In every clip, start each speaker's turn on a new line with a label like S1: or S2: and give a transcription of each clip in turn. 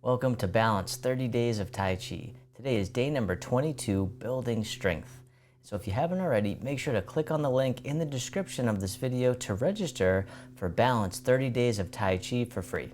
S1: Welcome to Balance 30 Days of Tai Chi. Today is day number 22, Building Strength. So if you haven't already, make sure to click on the link in the description of this video to register for Balance 30 Days of Tai Chi for free.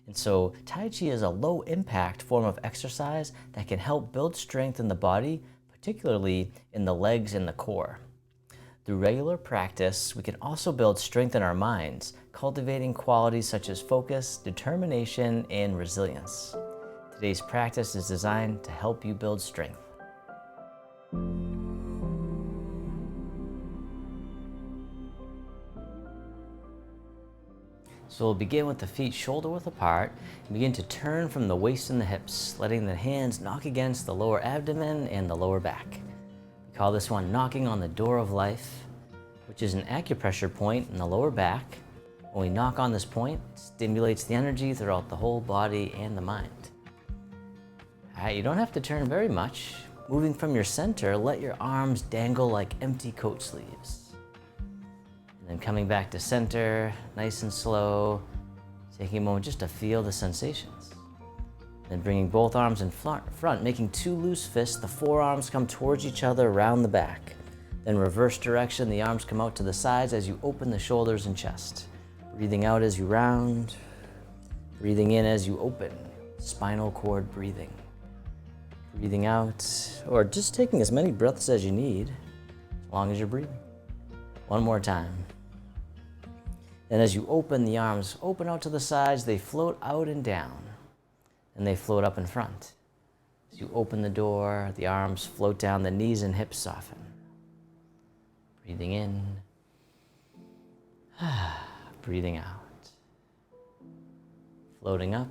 S1: And so Tai Chi is a low impact form of exercise that can help build strength in the body, particularly in the legs and the core. Through regular practice, we can also build strength in our minds, cultivating qualities such as focus, determination, and resilience. Today's practice is designed to help you build strength. So we'll begin with the feet shoulder-width apart and begin to turn from the waist and the hips, letting the hands knock against the lower abdomen and the lower back. We call this one knocking on the door of life, which is an acupressure point in the lower back. When we knock on this point, it stimulates the energy throughout the whole body and the mind. All right, you don't have to turn very much. Moving from your center, let your arms dangle like empty coat sleeves. And then coming back to center, nice and slow, taking a moment just to feel the sensations. Then bringing both arms in front, making two loose fists. The forearms come towards each other around the back. Then reverse direction, the arms come out to the sides as you open the shoulders and chest. Breathing out as you round, breathing in as you open. Spinal cord breathing. Breathing out, or just taking as many breaths as you need, as long as you're breathing. One more time. And as you open, the arms open out to the sides, they float out and down, and they float up in front. As you open the door, the arms float down, the knees and hips soften. Breathing in, breathing out. Floating up,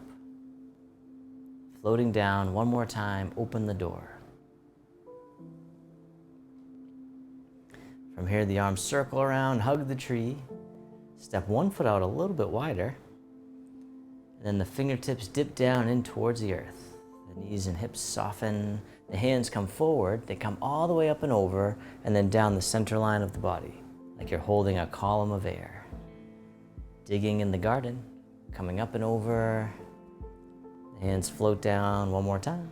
S1: floating down. One more time, open the door. From here, the arms circle around, hug the tree. Step one foot out a little bit wider. And then the fingertips dip down in towards the earth. The knees and hips soften. The hands come forward, they come all the way up and over, and then down the center line of the body, like you're holding a column of air. Digging in the garden, coming up and over. The hands float down one more time.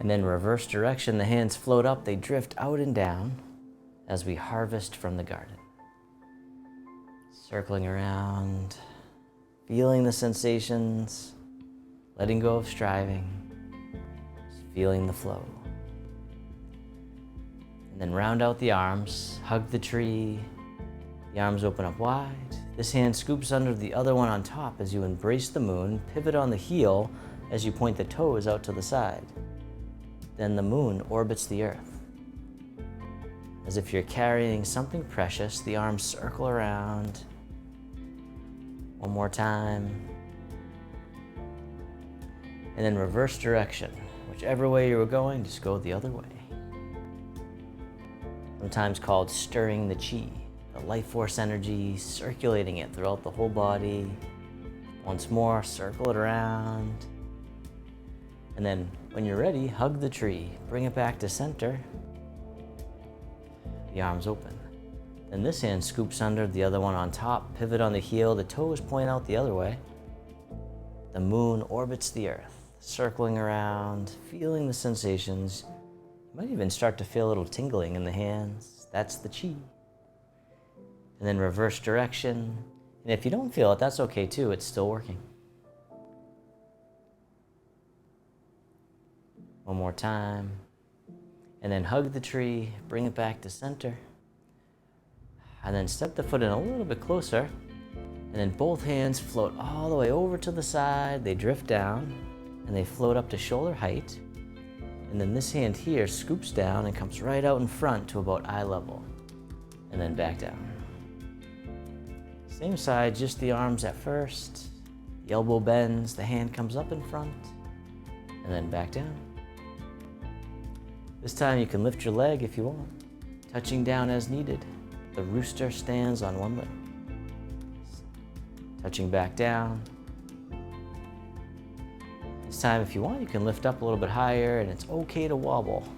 S1: And then reverse direction, the hands float up, they drift out and down as we harvest from the garden. Circling around, feeling the sensations, letting go of striving, just feeling the flow. And then round out the arms, hug the tree, the arms open up wide. This hand scoops under the other one on top as you embrace the moon, pivot on the heel as you point the toes out to the side. Then the moon orbits the earth. As if you're carrying something precious, the arms circle around. One more time. And then reverse direction. Whichever way you were going, just go the other way. Sometimes called stirring the chi, the life force energy, circulating it throughout the whole body. Once more, circle it around. And then when you're ready, hug the tree. Bring it back to center. The arms open. Then this hand scoops under, the other one on top, pivot on the heel, the toes point out the other way. The moon orbits the earth, circling around, feeling the sensations. You might even start to feel a little tingling in the hands. That's the chi. And then reverse direction. And if you don't feel it, that's okay too, it's still working. One more time. And then hug the tree, bring it back to center. And then step the foot in a little bit closer. And then both hands float all the way over to the side. They drift down and they float up to shoulder height. And then this hand here scoops down and comes right out in front to about eye level. And then back down. Same side, just the arms at first. The elbow bends, the hand comes up in front. And then back down. This time you can lift your leg if you want, touching down as needed. The rooster stands on one leg. Touching back down. This time, if you want, you can lift up a little bit higher, and it's okay to wobble.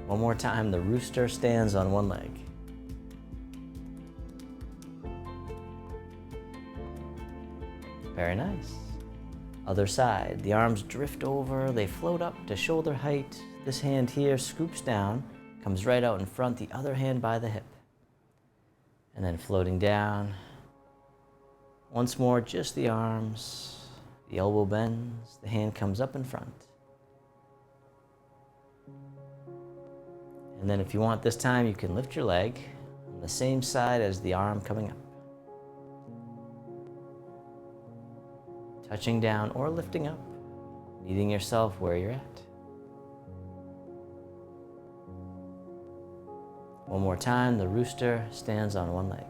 S1: One more time, the rooster stands on one leg. Very nice. Other side. The arms drift over, they float up to shoulder height. This hand here scoops down, comes right out in front, the other hand by the hip. And then floating down. Once more, just the arms. The elbow bends, the hand comes up in front. And then if you want this time, you can lift your leg on the same side as the arm coming up. Touching down or lifting up, meeting yourself where you're at. One more time, the rooster stands on one leg.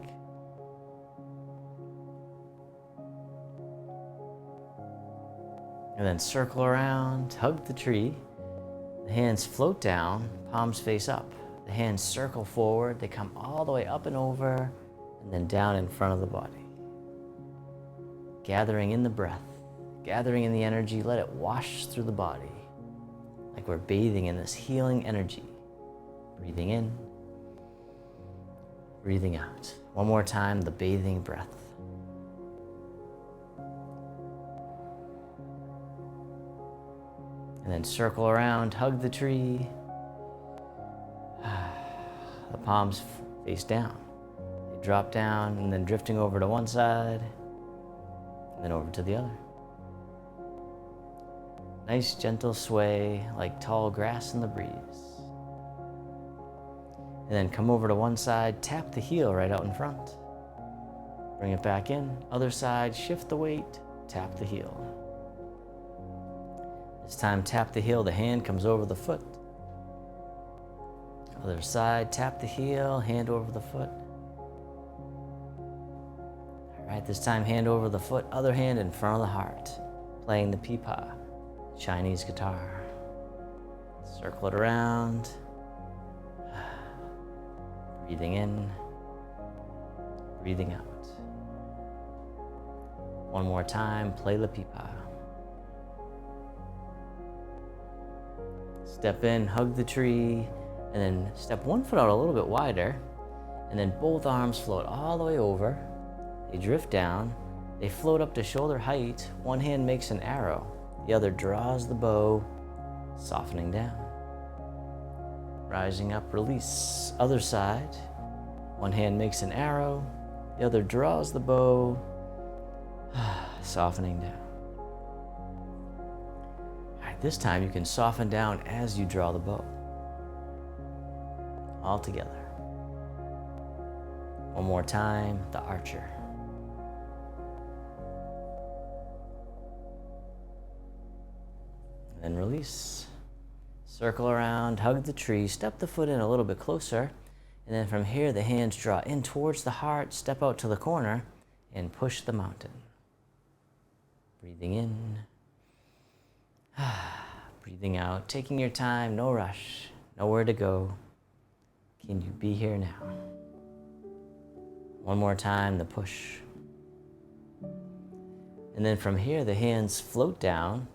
S1: And then circle around, hug the tree. The hands float down, palms face up. The hands circle forward, they come all the way up and over, and then down in front of the body. Gathering in the breath, gathering in the energy, let it wash through the body. Like we're bathing in this healing energy. Breathing in, breathing out. One more time, the bathing breath. And then circle around, hug the tree. The palms face down. They drop down and then drifting over to one side and then over to the other. Nice gentle sway like tall grass in the breeze. And then come over to one side, tap the heel right out in front. Bring it back in. Other side, shift the weight, tap the heel. This time, tap the heel, the hand comes over the foot. Other side, tap the heel, hand over the foot. All right, this time, hand over the foot, other hand in front of the heart, playing the pipa, Chinese guitar. Circle it around. Breathing in, breathing out. One more time, play the pipa. Step in, hug the tree, and then step one foot out a little bit wider, and then both arms float all the way over. They drift down, they float up to shoulder height. One hand makes an arrow, the other draws the bow, softening down. Rising up, release. Other side, one hand makes an arrow, the other draws the bow, softening down. This time you can soften down as you draw the bow. All together. One more time, the archer. And then release. Circle around, hug the tree, step the foot in a little bit closer, and then from here the hands draw in towards the heart, step out to the corner, and push the mountain. Breathing in. Breathing out, taking your time, no rush, nowhere to go. Can you be here now? One more time, the push. And then from here, the hands float down,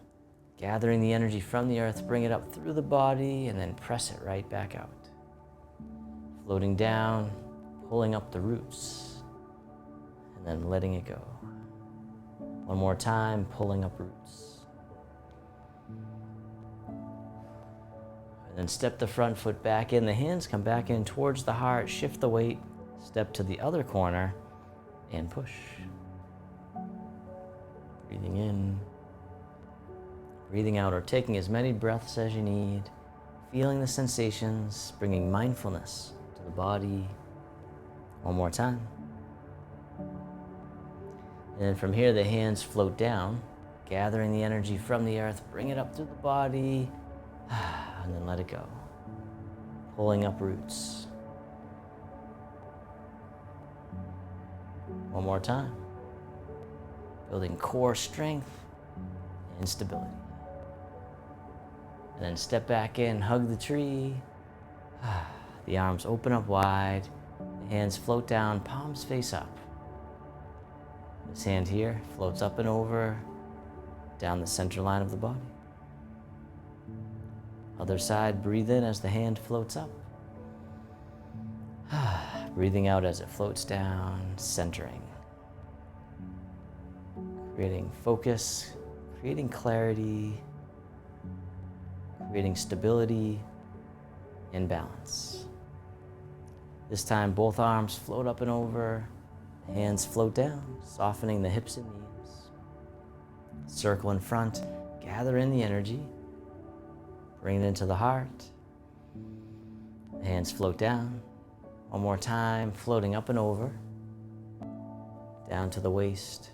S1: gathering the energy from the earth, bring it up through the body, and then press it right back out. Floating down, pulling up the roots, and then letting it go. One more time, pulling up roots. And then step the front foot back in. The hands come back in towards the heart. Shift the weight. Step to the other corner and push. Breathing in. Breathing out or taking as many breaths as you need. Feeling the sensations. Bringing mindfulness to the body. One more time. And then from here, the hands float down. Gathering the energy from the earth. Bring it up through the body. And then let it go. Pulling up roots. One more time. Building core strength and stability. And then step back in, hug the tree. The arms open up wide. The hands float down, palms face up. This hand here floats up and over, down the center line of the body. Other side, breathe in as the hand floats up. Breathing out as it floats down, centering. creating focus, creating clarity, creating stability and balance. This time, both arms float up and over, hands float down, softening the hips and knees. Circle in front, gather in the energy, bring it into the heart. Hands float down. One more time, floating up and over, down to the waist.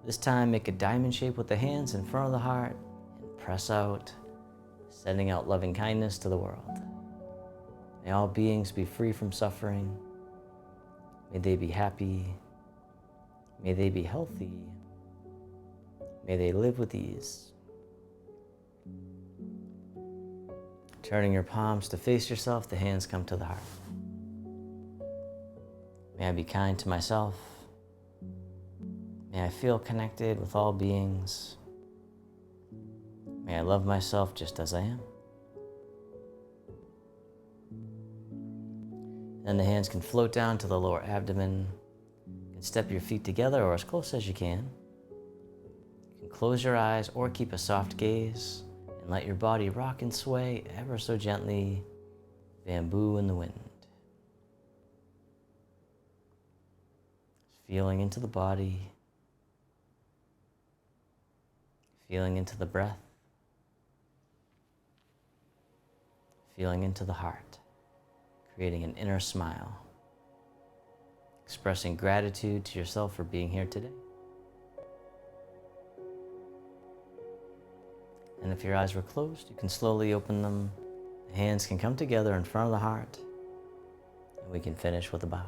S1: This time, make a diamond shape with the hands in front of the heart and press out, sending out loving kindness to the world. May all beings be free from suffering. May they be happy. May they be healthy. May they live with ease. Turning your palms to face yourself, the hands come to the heart. May I be kind to myself. May I feel connected with all beings. May I love myself just as I am. Then the hands can float down to the lower abdomen. You can step your feet together or as close as you can. You can close your eyes or keep a soft gaze and let your body rock and sway ever so gently, bamboo in the wind. Feeling into the body, feeling into the breath, feeling into the heart, creating an inner smile, expressing gratitude to yourself for being here today. And if your eyes were closed, you can slowly open them. The hands can come together in front of the heart, and we can finish with a bow.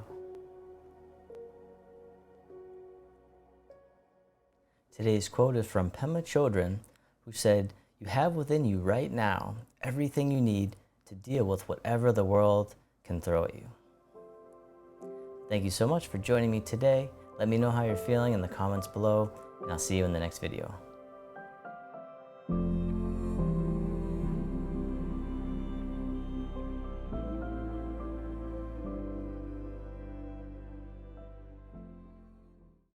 S1: Today's quote is from Pema Chödrön, who said, "You have within you right now everything you need to deal with whatever the world can throw at you." Thank you so much for joining me today. Let me know how you're feeling in the comments below, and I'll see you in the next video.